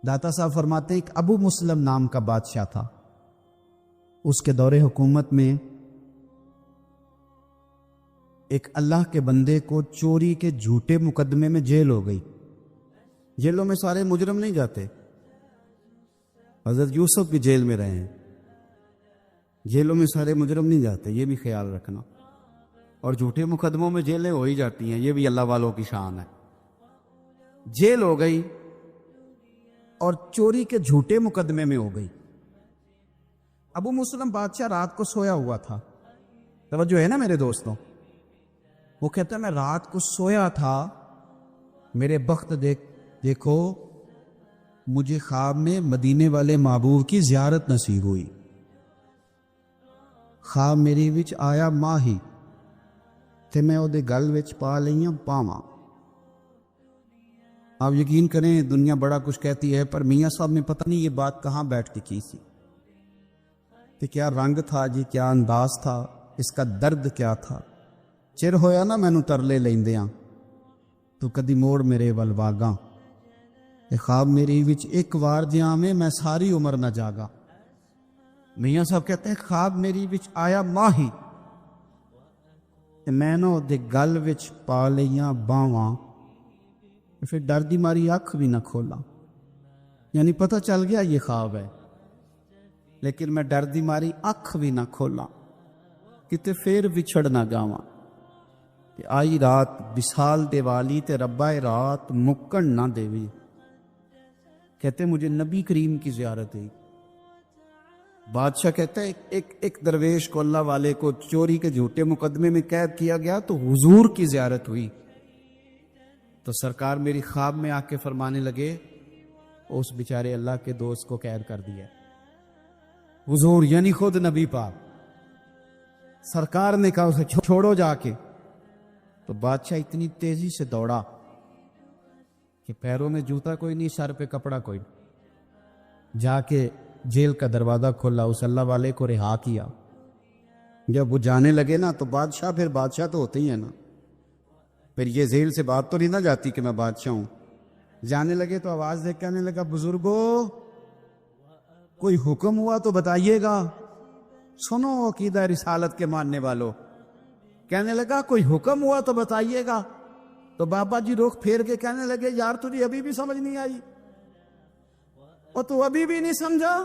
داتا صاحب فرماتے ہیں کہ ابو مسلم نام کا بادشاہ تھا، اس کے دور حکومت میں ایک اللہ کے بندے کو چوری کے جھوٹے مقدمے میں جیل ہو گئی۔ جیلوں میں سارے مجرم نہیں جاتے، حضرت یوسف بھی جیل میں رہے ہیں، جیلوں میں سارے مجرم نہیں جاتے، یہ بھی خیال رکھنا، اور جھوٹے مقدموں میں جیلیں ہو ہی جاتی ہیں، یہ بھی اللہ والوں کی شان ہے۔ جیل ہو گئی اور چوری کے جھوٹے مقدمے میں ہو گئی۔ ابو مسلم بادشاہ رات کو سویا ہوا تھا، توجہ ہے نا میرے دوستوں، وہ کہتا ہے میں رات کو سویا تھا، میرے بخت دیکھو مجھے خواب میں مدینے والے محبوب کی زیارت نصیب ہوئی، خواب میری وچ آیا ماہی تے میں وہ گل وچ پا لئیاں پاواں۔ آپ یقین کریں دنیا بڑا کچھ کہتی ہے، پر میاں صاحب نے پتہ نہیں یہ بات کہاں بیٹھ کے کی سی، کہ کیا رنگ تھا جی، کیا انداز تھا، اس کا درد کیا تھا۔ چر ہویا نا مینوں ترلے لیندیاں، تو کدی موڑ میرے ول واگاں، اے خواب میری وچ ایک وار جیاں میں ساری عمر نہ جاگا۔ میاں صاحب کہتے ہیں خواب میری وچ آیا ماہی تے میں نہ دے گل وچ پا لئیاں باواں، پھر ڈر دی ماری اکھ بھی نہ کھولا، یعنی پتہ چل گیا یہ خواب ہے، لیکن میں ڈر دی ماری اکھ بھی نہ کھولا، کتے پھر وچھڑ نہ جاواں، کہ آئی رات وصال دے والی تے ربا رات مکن نہ دیوی۔ کہتے مجھے نبی کریم کی زیارت ہوئی۔ بادشاہ کہتا ہے ایک درویش کو، اللہ والے کو چوری کے جھوٹے مقدمے میں قید کیا گیا تو حضور کی زیارت ہوئی، تو سرکار میری خواب میں آ کے فرمانے لگے اس بیچارے اللہ کے دوست کو قید کر دیا۔ حضور یعنی خود نبی پاک، سرکار نے کہا اسے چھوڑو جا کے، تو بادشاہ اتنی تیزی سے دوڑا کہ پیروں میں جوتا کوئی نہیں، سر پہ کپڑا کوئی نہیں، جا کے جیل کا دروازہ کھولا، اس اللہ والے کو رہا کیا۔ جب وہ جانے لگے نا تو بادشاہ تو ہوتے ہی ہیں نا، پھر یہ جیل سے بات تو نہیں نہ جاتی کہ میں بادشاہ ہوں۔ جانے لگے تو آواز دے کہنے لگا بزرگو کوئی حکم ہوا تو بتائیے گا، سنو عقیدہ رسالت کے ماننے والوں۔ کہنے لگا کوئی حکم ہوا تو بتائیے گا، تو بابا جی رخ پھیر کے کہنے لگے یار تجھے ابھی بھی سمجھ نہیں آئی، اور تو ابھی بھی نہیں سمجھا؟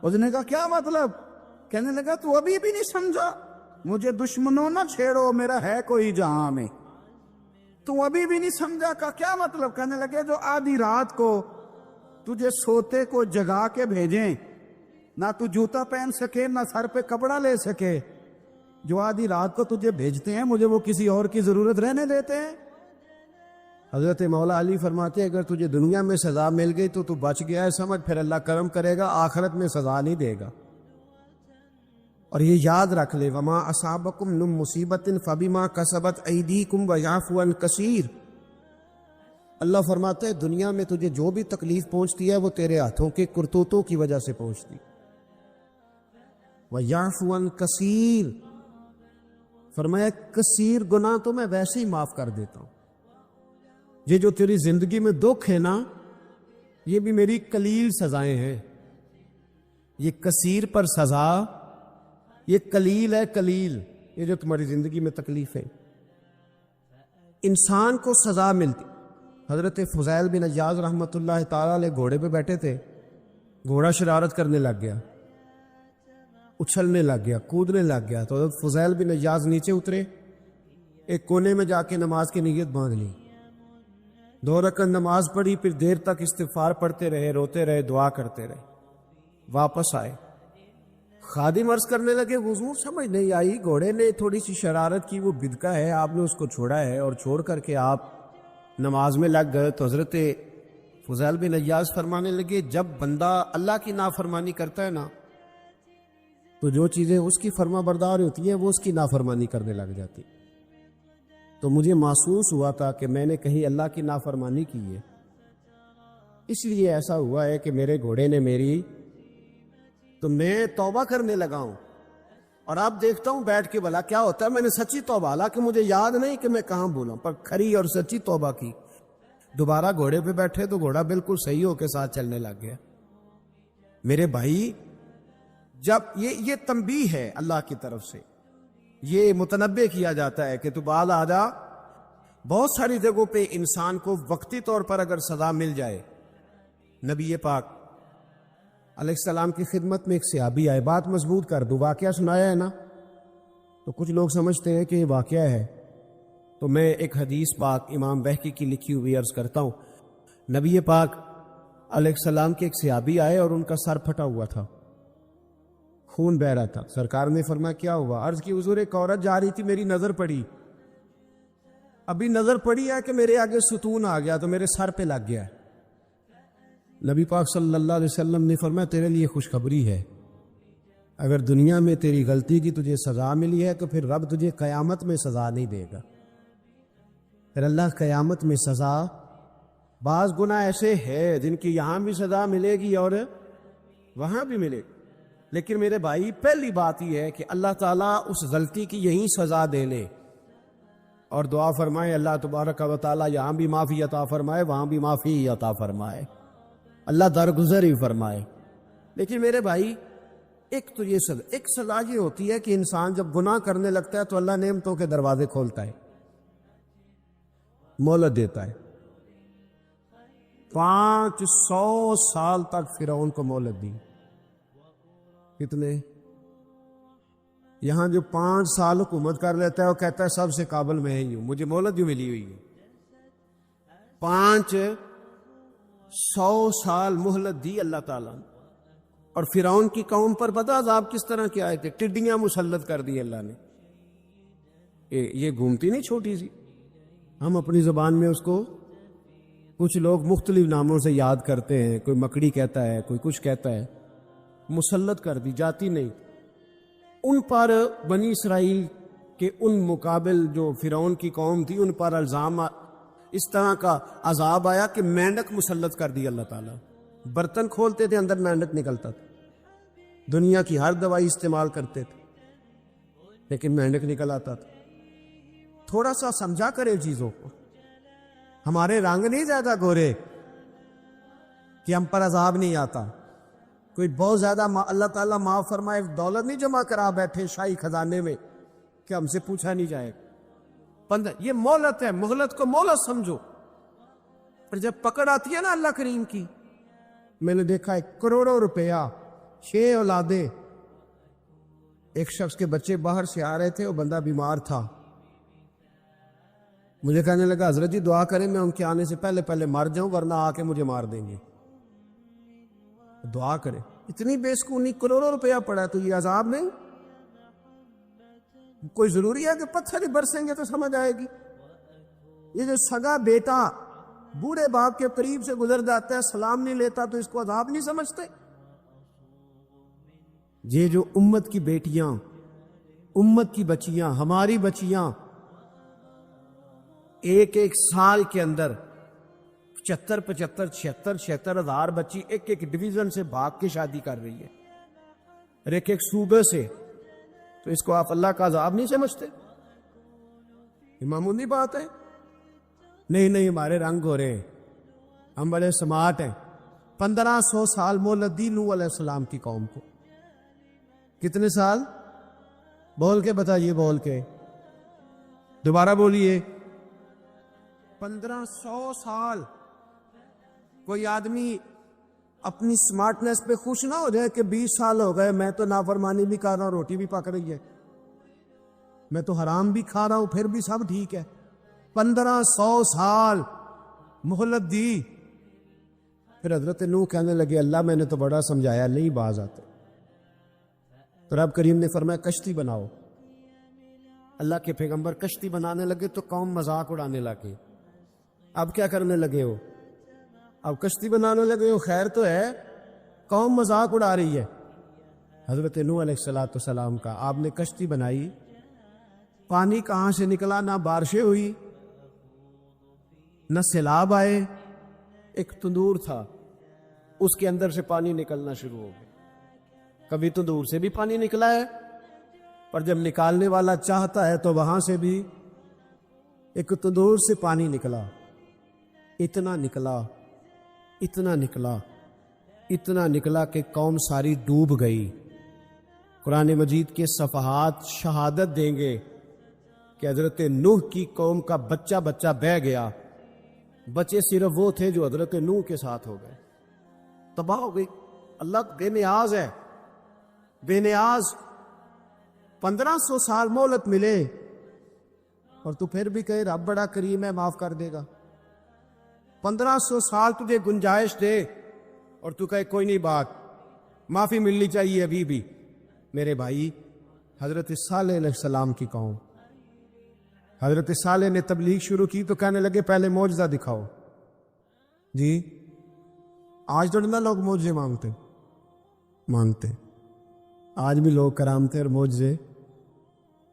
اس نے کہا کیا مطلب؟ کہنے لگا تو ابھی بھی نہیں سمجھا، مجھے دشمنوں نہ چھیڑو، میرا ہے کوئی جہاں میں، تو ابھی بھی نہیں سمجھا؟ کا کیا مطلب؟ کہنے لگے جو آدھی رات کو تجھے سوتے کو جگا کے بھیجیں، نہ تو جوتا پہن سکے نہ سر پہ کپڑا لے سکے، جو آدھی رات کو تجھے بھیجتے ہیں مجھے وہ کسی اور کی ضرورت رہنے دیتے ہیں؟ حضرت مولا علی فرماتے ہیں اگر تجھے دنیا میں سزا مل گئی تو بچ گیا ہے سمجھ، پھر اللہ کرم کرے گا، آخرت میں سزا نہیں دے گا۔ اور یہ یاد رکھ لے وما اصابکم من مصیبت فبما کسبت ایدیکم ویعفو عن کثیر، اللہ فرماتے ہیں دنیا میں تجھے جو بھی تکلیف پہنچتی ہے وہ تیرے ہاتھوں کے کرتوتوں کی وجہ سے پہنچتی، ویعفو عن کثیر، فرمایا کثیر گناہ تو میں ویسے ہی معاف کر دیتا ہوں، یہ جو تیری زندگی میں دکھ ہے نا یہ بھی میری قلیل سزائیں ہیں، یہ کثیر پر سزا، یہ قلیل ہے، قلیل یہ جو تمہاری زندگی میں تکلیف ہے۔ انسان کو سزا ملتی، حضرت فضیل بن عیاض رحمۃ اللہ تعالی علیہ گھوڑے پہ بیٹھے تھے، گھوڑا شرارت کرنے لگ گیا، اچھلنے لگ گیا، کودنے لگ گیا، تو حضرت فضیل بن عیاض نیچے اترے، ایک کونے میں جا کے نماز کی نیت باندھ لی، 2 رکعت نماز پڑھی، پھر دیر تک استغفار پڑھتے رہے، روتے رہے، دعا کرتے رہے، واپس آئے، خادم عرض کرنے لگے حضور سمجھ نہیں آئی، گھوڑے نے تھوڑی سی شرارت کی، وہ بدکا ہے، آپ نے اس کو چھوڑا ہے اور چھوڑ کر کے آپ نماز میں لگ گئے۔ تو حضرت فضیل بن عیاض فرمانے لگے جب بندہ اللہ کی نافرمانی کرتا ہے نا تو جو چیزیں اس کی فرما بردار ہوتی ہیں وہ اس کی نافرمانی کرنے لگ جاتی، تو مجھے محسوس ہوا تھا کہ میں نے کہیں اللہ کی نافرمانی کی ہے، اس لیے ایسا ہوا ہے کہ میرے گھوڑے نے میری، تو میں توبہ کرنے لگا ہوں، اور اب دیکھتا ہوں بیٹھ کے بھلا کیا ہوتا ہے۔ میں نے سچی توبہ، حالانکہ مجھے یاد نہیں کہ میں کہاں بولا، پر کھری اور سچی توبہ کی، دوبارہ گھوڑے پہ بیٹھے تو گھوڑا بالکل صحیح ہو کے ساتھ چلنے لگ گیا۔ میرے بھائی، جب یہ تنبیہ ہے اللہ کی طرف سے، یہ متنبہ کیا جاتا ہے کہ تو بعد آ جا۔ بہت ساری جگہوں پہ انسان کو وقتی طور پر اگر سزا مل جائے، نبی پاک علیہ السلام کی خدمت میں ایک صحابی آئے، بات مضبوط کر دوں، واقعہ سنایا ہے نا، تو کچھ لوگ سمجھتے ہیں کہ یہ واقعہ ہے، تو میں ایک حدیث پاک امام بہقی کی لکھی ہوئی عرض کرتا ہوں۔ نبی پاک علیہ السلام کے ایک صحابی آئے اور ان کا سر پھٹا ہوا تھا، خون بہ رہا تھا۔ سرکار نے فرمایا کیا ہوا؟ عرض کی حضور ایک عورت جا رہی تھی، میری نظر پڑی، ابھی نظر پڑی ہے کہ میرے آگے ستون آ گیا تو میرے سر پہ لگ گیا ہے۔ نبی پاک صلی اللہ علیہ وسلم نے فرمایا تیرے لیے خوشخبری ہے، اگر دنیا میں تیری غلطی کی تجھے سزا ملی ہے تو پھر رب تجھے قیامت میں سزا نہیں دے گا۔ پھر اللہ قیامت میں سزا، بعض گناہ ایسے ہیں جن کی یہاں بھی سزا ملے گی اور وہاں بھی ملے گی، لیکن میرے بھائی پہلی بات یہ ہے کہ اللہ تعالیٰ اس غلطی کی یہیں سزا دے لے اور دعا فرمائے اللہ تبارک و تعالیٰ یہاں بھی معافی عطا فرمائے، وہاں بھی معافی عطا فرمائے، اللہ درگزر ہی فرمائے۔ لیکن میرے بھائی ایک تو یہ سزا، ایک سزا یہ ہوتی ہے کہ انسان جب گناہ کرنے لگتا ہے تو اللہ نعمتوں کے دروازے کھولتا ہے، مہلت دیتا ہے۔ 500 سال تک فرعون کو مہلت دی۔ کتنے؟ یہاں جو 5 سال حکومت کر لیتا ہے وہ کہتا ہے سب سے قابل میں ہی ہوں، مجھے مہلت جو ملی ہوئی ہے۔ 500 سال مہلت دی اللہ تعالیٰ نے، اور فرعون کی قوم پر پتہ عذاب کس طرح کے آئے تھے؟ ٹڈیاں مسلط کر دی اللہ نے۔ یہ گھومتی نہیں چھوٹی سی، ہم اپنی زبان میں اس کو کچھ لوگ مختلف ناموں سے یاد کرتے ہیں، کوئی مکڑی کہتا ہے، کوئی کچھ کہتا ہے، مسلط کر دی، جاتی نہیں۔ ان پر بنی اسرائیل کے ان مقابل جو فرعون کی قوم تھی ان پر الزام اس طرح کا عذاب آیا کہ مینڈک مسلط کر دی اللہ تعالیٰ۔ برتن کھولتے تھے اندر مینڈک نکلتا تھا، دنیا کی ہر دوائی استعمال کرتے تھے لیکن مینڈک نکل آتا تھا۔ تھوڑا سا سمجھا کرے چیزوں کو، ہمارے رنگ نہیں زیادہ گورے کہ ہم پر عذاب نہیں آتا۔ کوئی بہت زیادہ اللہ تعالیٰ معاف فرمائے دولت نہیں جمع کرا بیٹھے شاہی خزانے میں کہ ہم سے پوچھا نہیں جائے۔ یہ مہلت ہے، مہلت کو مہلت سمجھو۔ پر جب پکڑ آتی ہے نا اللہ کریم کی، میں نے دیکھا 1 کروڑوں روپیہ، 6 اولادیں، ایک شخص کے بچے باہر سے آ رہے تھے، وہ بندہ بیمار تھا، مجھے کہنے لگا حضرت جی دعا کریں میں ان کے آنے سے پہلے مر جاؤں ورنہ آ کے مجھے مار دیں گے، دعا کریں۔ اتنی بے سکونی، کروڑوں روپیہ پڑا ہے تو یہ عذاب نہیں؟ کوئی ضروری ہے کہ پتھر ہی برسیں گے تو سمجھ آئے گی؟ یہ جو سگا بیٹا بوڑھے باپ کے قریب سے گزر جاتا ہے، سلام نہیں لیتا تو اس کو عذاب نہیں سمجھتے؟ یہ جو امت کی بیٹیاں، امت کی بچیاں، ہماری بچیاں ایک سال کے اندر 75 ہزار بچی ایک ڈویژن سے بھاگ کے شادی کر رہی ہے، اور ایک صوبے سے، تو اس کو آپ اللہ کا عذاب نہیں سمجھتے؟ یہ معمولی بات ہے؟ نہیں ہمارے رنگ ہو رہے ہیں، ہم بڑے سمارٹ ہیں۔ 1500 سال مہلت دی نوح علیہ السلام کی قوم کو۔ کتنے سال؟ بول کے بتائیے، بول کے دوبارہ بولیے۔ 1500 سال۔ کوئی آدمی اپنی سمارٹنس پہ خوش نہ ہو جائے کہ 20 سال ہو گئے میں تو نافرمانی بھی کر رہا ہوں، روٹی بھی پک رہی ہے، میں تو حرام بھی کھا رہا ہوں، پھر بھی سب ٹھیک ہے۔ 1500 سال مہلت دی۔ پھر حضرت نوح کہنے لگے اللہ میں نے تو بڑا سمجھایا، نہیں باز آتے۔ تو رب کریم نے فرمایا کشتی بناؤ۔ اللہ کے پیغمبر کشتی بنانے لگے تو قوم مذاق اڑانے لگے۔ اب کیا کرنے لگے ہو؟ اب کشتی بنانے لگے ہو، خیر تو ہے، قوم مذاق اڑا رہی ہے حضرت نوح علیہ السلام کا۔ آپ نے کشتی بنائی، پانی کہاں سے نکلا؟ نہ بارشیں ہوئی، نہ سیلاب آئے، ایک تندور تھا، اس کے اندر سے پانی نکلنا شروع ہو گیا۔ کبھی تندور سے بھی پانی نکلا ہے، پر جب نکالنے والا چاہتا ہے تو وہاں سے بھی ایک تندور سے پانی نکلا۔ اتنا نکلا کہ قوم ساری ڈوب گئی۔ قرآن مجید کے صفحات شہادت دیں گے کہ حضرت نوح کی قوم کا بچہ بہ گیا، بچے صرف وہ تھے جو حضرت نوح کے ساتھ ہو گئے، تباہ ہو گئی۔ اللہ بے نیاز ہے، بے نیاز۔ 1500 سال مہلت ملے اور تو پھر بھی کہے رب بڑا کریم ہے، معاف کر دے گا۔ 1500 سال تجھے گنجائش دے اور تو کہے کوئی نہیں، بات معافی ملنی چاہیے ابھی بھی۔ میرے بھائی، حضرت صالح علیہ السلام کی قوم، حضرت صالح نے تبلیغ شروع کی تو کہنے لگے پہلے معجزہ دکھاؤ۔ جی آج تو نہ لوگ معجزے مانگتے، آج بھی لوگ کرامتے اور معجزے،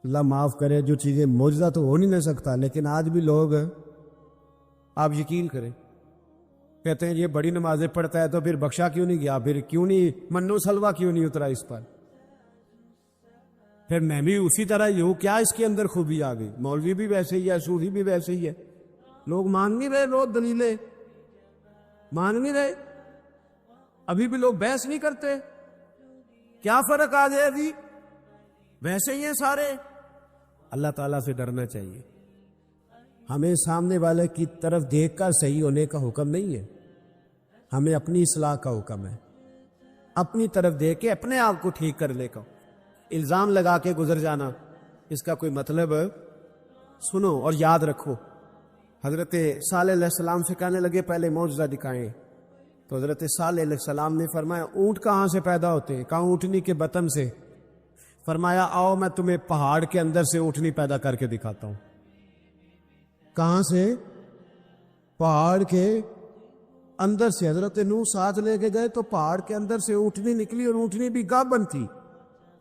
اللہ معاف کرے، جو چیزیں معجزہ تو ہو نہیں نہ سکتا، لیکن آج بھی لوگ، آپ یقین کریں، کہتے ہیں یہ بڑی نمازیں پڑھتا ہے تو پھر بخشا کیوں نہیں گیا، پھر کیوں نہیں منو سلوا کیوں نہیں اترا اس پر، پھر میں بھی اسی طرح ہی ہوں، کیا اس کے اندر خوبی آ گئی؟ مولوی بھی ویسے ہی ہے، صوفی بھی ویسے ہی ہے، لوگ مان نہیں رہے، روز دلیلیں مان نہیں رہے، ابھی بھی لوگ بحث نہیں کرتے، کیا فرق آ جائے ابھی؟ ویسے ہی ہیں سارے۔ اللہ تعالیٰ سے ڈرنا چاہیے، ہمیں سامنے والے کی طرف دیکھ کر صحیح ہونے کا حکم نہیں ہے، ہمیں اپنی اصلاح کا حکم ہے، اپنی طرف دیکھ کے اپنے آپ کو ٹھیک کرنے کا۔ الزام لگا کے گزر جانا، اس کا کوئی مطلب؟ سنو اور یاد رکھو، حضرت صالح علیہ السلام سے کہنے لگے پہلے معجزہ دکھائیں، تو حضرت صالح علیہ السلام نے فرمایا اونٹ کہاں سے پیدا ہوتے ہیں؟ کہاں؟ اونٹنی کے بطن سے۔ فرمایا آؤ میں تمہیں پہاڑ کے اندر سے اونٹنی پیدا کر کے دکھاتا ہوں۔ کہاں سے؟ پہاڑ کے اندر سے۔ حضرت نوح ساتھ لے کے گئے تو پہاڑ کے اندر سے اونٹنی نکلی، اور اونٹنی بھی گابن تھی،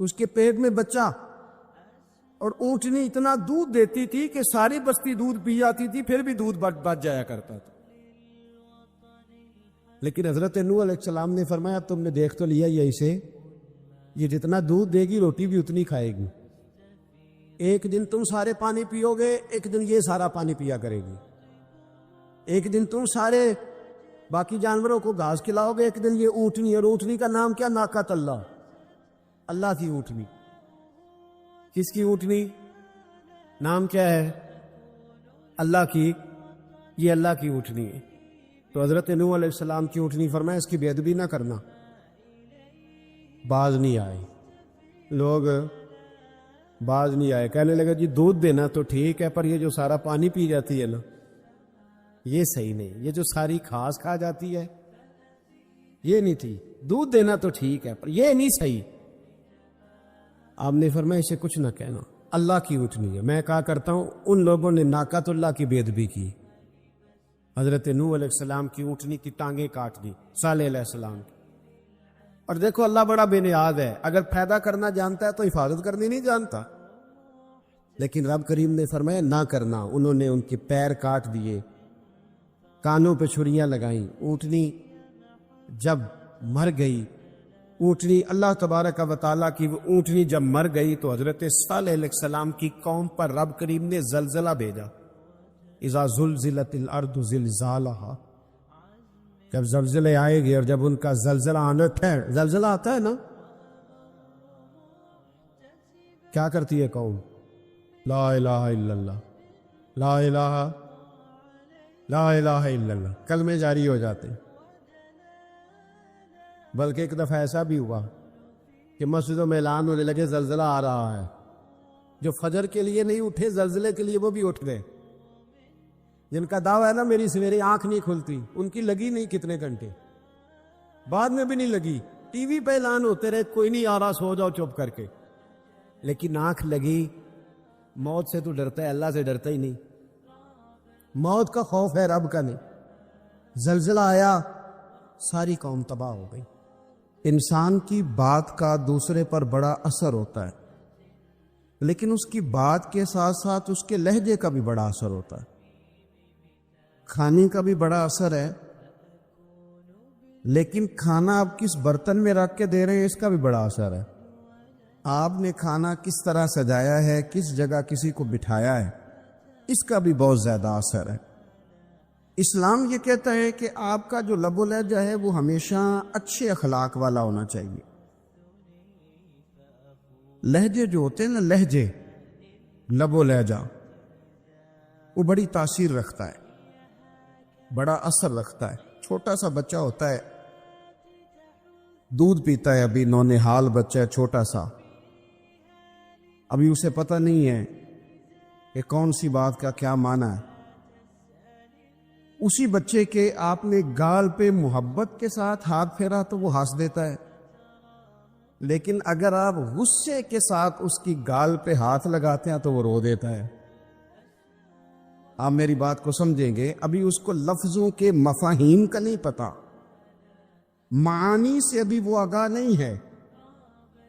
اس کے پیٹ میں بچہ، اور اونٹنی اتنا دودھ دیتی تھی کہ ساری بستی دودھ پی جاتی تھی، پھر بھی دودھ بچ جایا کرتا تھا۔ لیکن حضرت نوح علیہ السلام نے فرمایا تم نے دیکھ تو لیا یہ اسے، یہ جتنا دودھ دے گی روٹی بھی اتنی کھائے گی، ایک دن تم سارے پانی پیو گے، ایک دن یہ سارا پانی پیا کرے گی، ایک دن تم سارے باقی جانوروں کو گھاس کھلاؤ گے، ایک دن یہ اونٹنی، اور اونٹنی کا نام کیا؟ ناقۃ اللہ، اللہ کی اونٹنی۔ کس کی اونٹنی؟ نام کیا ہے؟ اللہ کی، یہ اللہ کی اونٹنی ہے۔ تو حضرت نوح علیہ السلام کی اونٹنی فرمایا اس کی بے ادبی نہ کرنا، باز نہیں آئے، لوگ باز نہیں آئے، کہنے لگے جی دودھ دینا تو ٹھیک ہے، پر یہ جو سارا پانی پی جاتی ہے نا یہ صحیح نہیں، یہ جو ساری گھاس کھا جاتی ہے یہ نہیں تھی، دودھ دینا تو ٹھیک ہے پر یہ نہیں صحیح۔ آپ نے فرمایا اسے کچھ نہ کہنا، اللہ کی اونٹنی ہے۔ میں کہا کرتا ہوں ان لوگوں نے ناقۃ اللہ کی بے ادبی کی، حضرت نوح علیہ السلام کی اونٹنی کی ٹانگیں کاٹ دی، صالح علیہ السلام کی۔ اور دیکھو اللہ بڑا بے نیاز ہے، اگر پیدا کرنا جانتا ہے تو حفاظت کرنی نہیں جانتا، لیکن رب کریم نے فرمایا نہ کرنا۔ انہوں نے ان کے پیر کاٹ دیے، کانوں پہ چھریاں لگائیں۔ اونٹنی جب مر گئی، اونٹنی اللہ تبارک و تعالیٰ کی وہ اونٹنی جب مر گئی تو حضرت صالح علیہ السلام کی قوم پر رب کریم نے زلزلہ بھیجا۔ اذا زلزلت الارض زلزالہا، جب زلزلے آئے گے، اور جب ان کا زلزلہ آنا ہے، زلزلہ آتا ہے نا، کیا کرتی ہے قوم؟ لا الہ الا اللہ، لا الہ لا الہ الا اللہ، کلمے جاری ہو جاتے ہیں۔ بلکہ ایک دفعہ ایسا بھی ہوا کہ مسجدوں میں اعلان ہونے لگے زلزلہ آ رہا ہے، جو فجر کے لیے نہیں اٹھے زلزلے کے لیے وہ بھی اٹھ گئے، جن کا دعویٰ ہے نا میری سویرے آنکھ نہیں کھلتی، ان کی لگی نہیں کتنے گھنٹے، بعد میں بھی نہیں لگی، ٹی وی پہ اعلان ہوتے رہے کوئی نہیں آ رہا سو جاؤ چپ کر کے، لیکن آنکھ لگی۔ موت سے تو ڈرتا ہے، اللہ سے ڈرتا ہی نہیں، موت کا خوف ہے رب کا نہیں۔ زلزلہ آیا، ساری قوم تباہ ہو گئی۔ انسان کی بات کا دوسرے پر بڑا اثر ہوتا ہے، لیکن اس کی بات کے ساتھ ساتھ اس کے لہجے کا بھی بڑا اثر ہوتا ہے، کھانے کا بھی بڑا اثر ہے، لیکن کھانا آپ کس برتن میں رکھ کے دے رہے ہیں اس کا بھی بڑا اثر ہے، آپ نے کھانا کس طرح سجایا ہے، کس جگہ کسی کو بٹھایا ہے، اس کا بھی بہت زیادہ اثر ہے۔ اسلام یہ کہتا ہے کہ آپ کا جو لب و لہجہ ہے وہ ہمیشہ اچھے اخلاق والا ہونا چاہیے. لہجے جو ہوتے ہیں نا، لہجے، لب و لہجہ، وہ بڑی تاثیر رکھتا ہے، بڑا اثر رکھتا ہے. چھوٹا سا بچہ ہوتا ہے، دودھ پیتا ہے، ابھی نونہال بچہ ہے چھوٹا سا، ابھی اسے پتہ نہیں ہے کہ کون سی بات کا کیا معنی ہے. اسی بچے کے آپ نے گال پہ محبت کے ساتھ ہاتھ پھیرا تو وہ ہنس دیتا ہے، لیکن اگر آپ غصے کے ساتھ اس کی گال پہ ہاتھ لگاتے ہیں تو وہ رو دیتا ہے. آپ میری بات کو سمجھیں گے، ابھی اس کو لفظوں کے مفاہیم کا نہیں پتا، معانی سے ابھی وہ آگاہ نہیں ہے،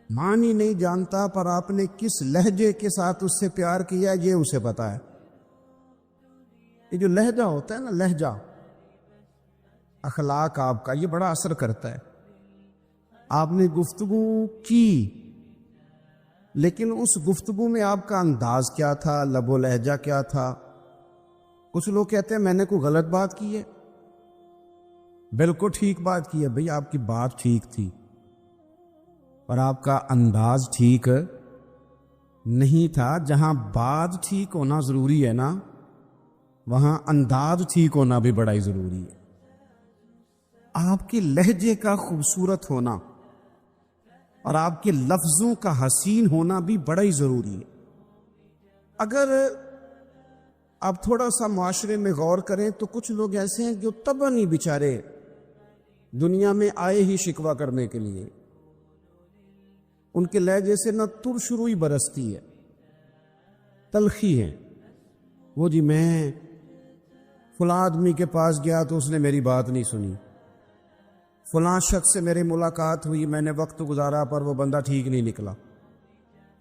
معنی نہیں جانتا، پر آپ نے کس لہجے کے ساتھ اس سے پیار کیا یہ اسے پتا ہے. یہ جو لہجہ ہوتا ہے نا، لہجہ، اخلاق آپ کا، یہ بڑا اثر کرتا ہے. آپ نے گفتگو کی، لیکن اس گفتگو میں آپ کا انداز کیا تھا، لب و لہجہ کیا تھا. کچھ لوگ کہتے ہیں میں نے کوئی غلط بات کی ہے. بالکل ٹھیک بات کی ہے بھئی، آپ کی بات ٹھیک تھی، پر آپ کا انداز ٹھیک نہیں تھا. جہاں بات ٹھیک ہونا ضروری ہے نا، وہاں انداز ٹھیک ہونا بھی بڑا ہی ضروری ہے. آپ کے لہجے کا خوبصورت ہونا اور آپ کے لفظوں کا حسین ہونا بھی بڑا ہی ضروری ہے. اگر آپ تھوڑا سا معاشرے میں غور کریں تو کچھ لوگ ایسے ہیں جو طبعاً ہی بیچارے دنیا میں آئے ہی شکوہ کرنے کے لیے. ان کے لہجے سے نہ ترش روئی برستی ہے، تلخی ہے. وہ جی میں فلاں آدمی کے پاس گیا تو اس نے میری بات نہیں سنی، فلاں شخص سے میری ملاقات ہوئی، میں نے وقت گزارا پر وہ بندہ ٹھیک نہیں نکلا،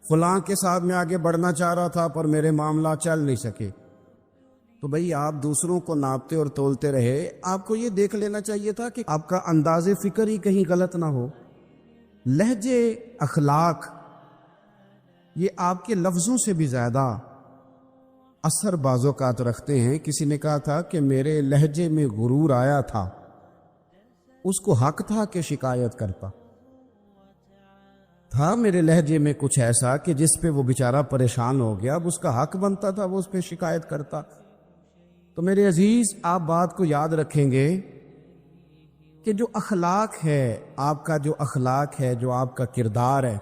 فلاں کے ساتھ میں آگے بڑھنا چاہ رہا تھا پر میرے معاملات چل نہیں سکے. تو بھئی آپ دوسروں کو ناپتے اور تولتے رہے، آپ کو یہ دیکھ لینا چاہیے تھا کہ آپ کا انداز فکر ہی کہیں غلط نہ ہو. لہجے، اخلاق، یہ آپ کے لفظوں سے بھی زیادہ اثر بعض اوقات رکھتے ہیں. کسی نے کہا تھا کہ میرے لہجے میں غرور آیا تھا، اس کو حق تھا کہ شکایت کرتا تھا. میرے لہجے میں کچھ ایسا کہ جس پہ وہ بیچارہ پریشان ہو گیا، اب اس کا حق بنتا تھا وہ اس پہ شکایت کرتا. تو میرے عزیز، آپ بات کو یاد رکھیں گے کہ جو اخلاق ہے، آپ کا جو اخلاق ہے، جو آپ کا کردار ہے،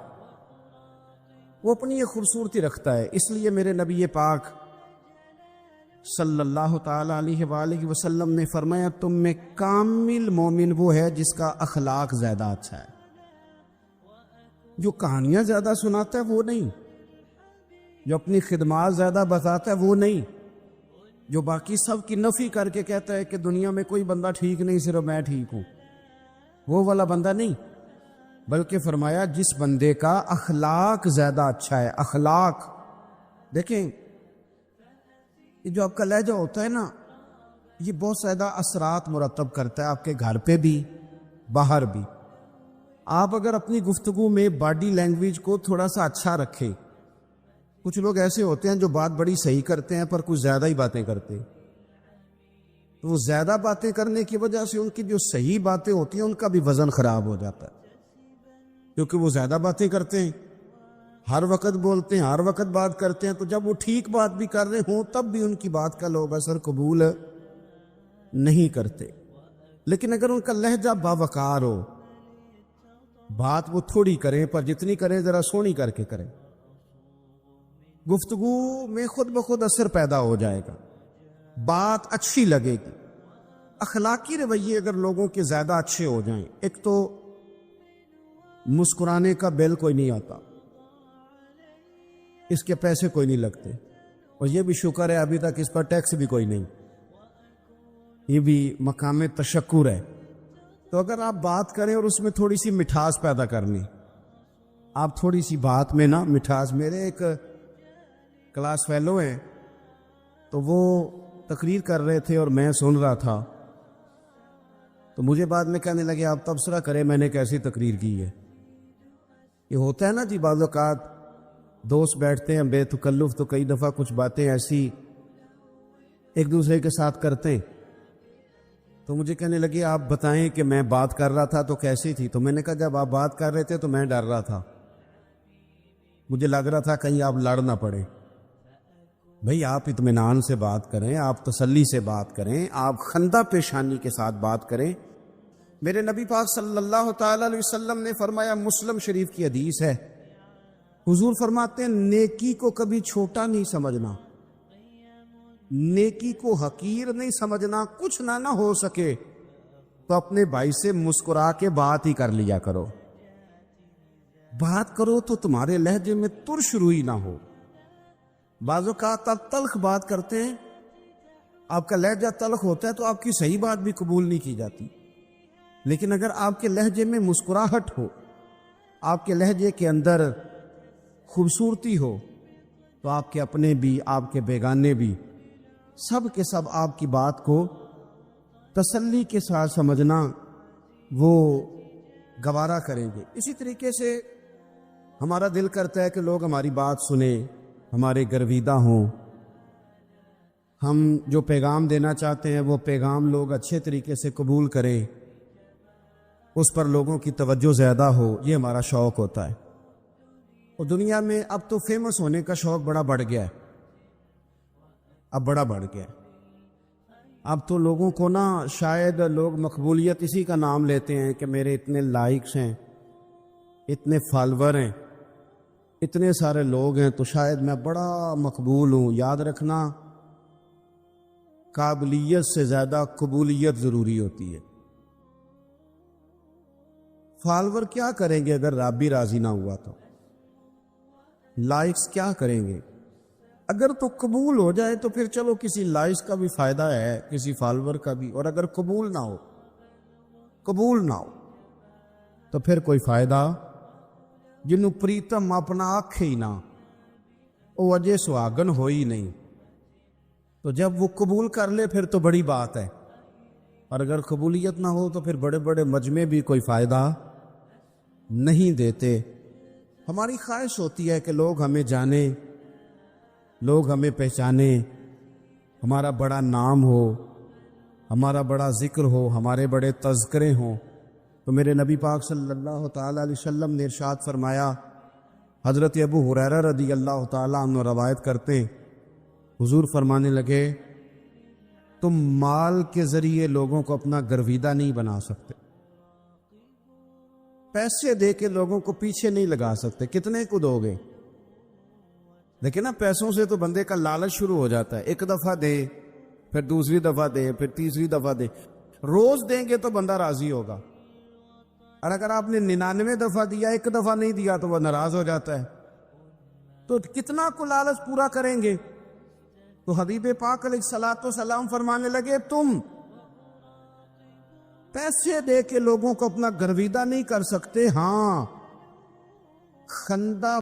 وہ اپنی یہ خوبصورتی رکھتا ہے. اس لیے میرے نبی پاک صلی اللہ تعالی علیہ وآلہ وسلم نے فرمایا تم میں کامل مومن وہ ہے جس کا اخلاق زیادہ اچھا ہے. جو کہانیاں زیادہ سناتا ہے وہ نہیں، جو اپنی خدمات زیادہ بتاتا ہے وہ نہیں، جو باقی سب کی نفی کر کے کہتا ہے کہ دنیا میں کوئی بندہ ٹھیک نہیں، صرف میں ٹھیک ہوں، وہ والا بندہ نہیں. بلکہ فرمایا جس بندے کا اخلاق زیادہ اچھا ہے. اخلاق دیکھیں، یہ جو آپ کا لہجہ ہوتا ہے نا، یہ بہت زیادہ اثرات مرتب کرتا ہے آپ کے گھر پہ بھی، باہر بھی. آپ اگر اپنی گفتگو میں باڈی لینگویج کو تھوڑا سا اچھا رکھیں. کچھ لوگ ایسے ہوتے ہیں جو بات بڑی صحیح کرتے ہیں پر کچھ زیادہ ہی باتیں کرتے ہیں. تو وہ زیادہ باتیں کرنے کی وجہ سے ان کی جو صحیح باتیں ہوتی ہیں ان کا بھی وزن خراب ہو جاتا ہے، کیونکہ وہ زیادہ باتیں کرتے ہیں، ہر وقت بولتے ہیں، ہر وقت بات کرتے ہیں. تو جب وہ ٹھیک بات بھی کر رہے ہوں تب بھی ان کی بات کا لوگ اثر قبول نہیں کرتے. لیکن اگر ان کا لہجہ باوقار ہو، بات وہ تھوڑی کریں پر جتنی کریں ذرا سونی کر کے کریں، گفتگو میں خود بخود اثر پیدا ہو جائے گا، بات اچھی لگے گی. اخلاقی رویے اگر لوگوں کے زیادہ اچھے ہو جائیں، ایک تو مسکرانے کا بل کوئی نہیں آتا، اس کے پیسے کوئی نہیں لگتے، اور یہ بھی شکر ہے ابھی تک اس پر ٹیکس بھی کوئی نہیں، یہ بھی مقام تشکر ہے. تو اگر آپ بات کریں اور اس میں تھوڑی سی مٹھاس پیدا کرنی، آپ تھوڑی سی بات میں نا مٹھاس. میرے ایک کلاس فیلو ہیں، تو وہ تقریر کر رہے تھے اور میں سن رہا تھا، تو مجھے بعد میں کہنے لگے آپ تبصرہ کریں میں نے کیسی تقریر کی ہے. یہ ہوتا ہے نا جی، بعض اوقات دوست بیٹھتے ہیں بے تکلف تو کئی دفعہ کچھ باتیں ایسی ایک دوسرے کے ساتھ کرتے ہیں تو مجھے کہنے لگے آپ بتائیں کہ میں بات کر رہا تھا تو کیسی تھی؟ تو میں نے کہا جب آپ بات کر رہے تھے تو میں ڈر رہا تھا، مجھے لگ رہا تھا کہیں آپ لڑ نہ پڑے۔ بھئی آپ اطمینان سے بات کریں، آپ تسلی سے بات کریں، آپ خندہ پیشانی کے ساتھ بات کریں۔ میرے نبی پاک صلی اللہ تعالی علیہ وسلم نے فرمایا، مسلم شریف کی حدیث ہے، حضور فرماتے ہیں نیکی کو کبھی چھوٹا نہیں سمجھنا، نیکی کو حقیر نہیں سمجھنا، کچھ نہ ہو سکے تو اپنے بھائی سے مسکرا کے بات ہی کر لیا کرو، بات کرو تو تمہارے لہجے میں ترش روئی نہ ہو۔ بعض اوقات آپ تلخ بات کرتے ہیں، آپ کا لہجہ تلخ ہوتا ہے تو آپ کی صحیح بات بھی قبول نہیں کی جاتی، لیکن اگر آپ کے لہجے میں مسکراہٹ ہو، آپ کے لہجے کے اندر خوبصورتی ہو، تو آپ کے اپنے بھی، آپ کے بیگانے بھی، سب کے سب آپ کی بات کو تسلی کے ساتھ سمجھنا وہ گوارا کریں گے۔ اسی طریقے سے ہمارا دل کرتا ہے کہ لوگ ہماری بات سنیں، ہمارے گرویدہ ہوں، ہم جو پیغام دینا چاہتے ہیں وہ پیغام لوگ اچھے طریقے سے قبول کریں، اس پر لوگوں کی توجہ زیادہ ہو، یہ ہمارا شوق ہوتا ہے۔ اور دنیا میں اب تو فیمس ہونے کا شوق بڑا بڑھ گیا ہے، اب بڑا بڑھ گیا ہے۔ اب تو لوگوں کو شاید لوگ مقبولیت اسی کا نام لیتے ہیں کہ میرے اتنے لائکس ہیں، اتنے فالور ہیں، اتنے سارے لوگ ہیں تو شاید میں بڑا مقبول ہوں۔ یاد رکھنا، قابلیت سے زیادہ قبولیت ضروری ہوتی ہے۔ فالور کیا کریں گے اگر رب بھی راضی نہ ہوا تو؟ لائکس کیا کریں گے؟ اگر تو قبول ہو جائے تو پھر چلو کسی لائکس کا بھی فائدہ ہے، کسی فالور کا بھی، اور اگر قبول نہ ہو تو پھر کوئی فائدہ جنوں پریتم اپنا آنکھ ہی نہ، وہ اجے سہاگن ہو ہی نہیں۔ تو جب وہ قبول کر لے پھر تو بڑی بات ہے، اور اگر قبولیت نہ ہو تو پھر بڑے بڑے مجمع بھی کوئی فائدہ نہیں دیتے۔ ہماری خواہش ہوتی ہے کہ لوگ ہمیں جانیں، لوگ ہمیں پہچانیں، ہمارا بڑا نام ہو، ہمارا بڑا ذکر ہو، ہمارے بڑے تذکرے ہوں۔ تو میرے نبی پاک صلی اللہ تعالی علیہ وسلم نے ارشاد فرمایا، حضرت ابو ہریرہ رضی اللہ تعالی عنہ روایت کرتے ہیں، حضور فرمانے لگے، تم مال کے ذریعے لوگوں کو اپنا گرویدہ نہیں بنا سکتے، پیسے دے کے لوگوں کو پیچھے نہیں لگا سکتے، کتنے کو دو گے؟ لیکن پیسوں سے تو بندے کا لالچ شروع ہو جاتا ہے، ایک دفعہ دے، پھر دوسری دفعہ دے، پھر تیسری دفعہ دے، روز دیں گے تو بندہ راضی ہوگا، اور اگر آپ نے 99 دفعہ دیا، ایک دفعہ نہیں دیا تو وہ ناراض ہو جاتا ہے۔ تو کتنا کو لالچ پورا کریں گے؟ تو حبیب پاک علیہ الصلوۃ والسلام فرمانے لگے، تم پیسے دے کے لوگوں کو اپنا گرویدہ نہیں کر سکتے، ہاں خندہ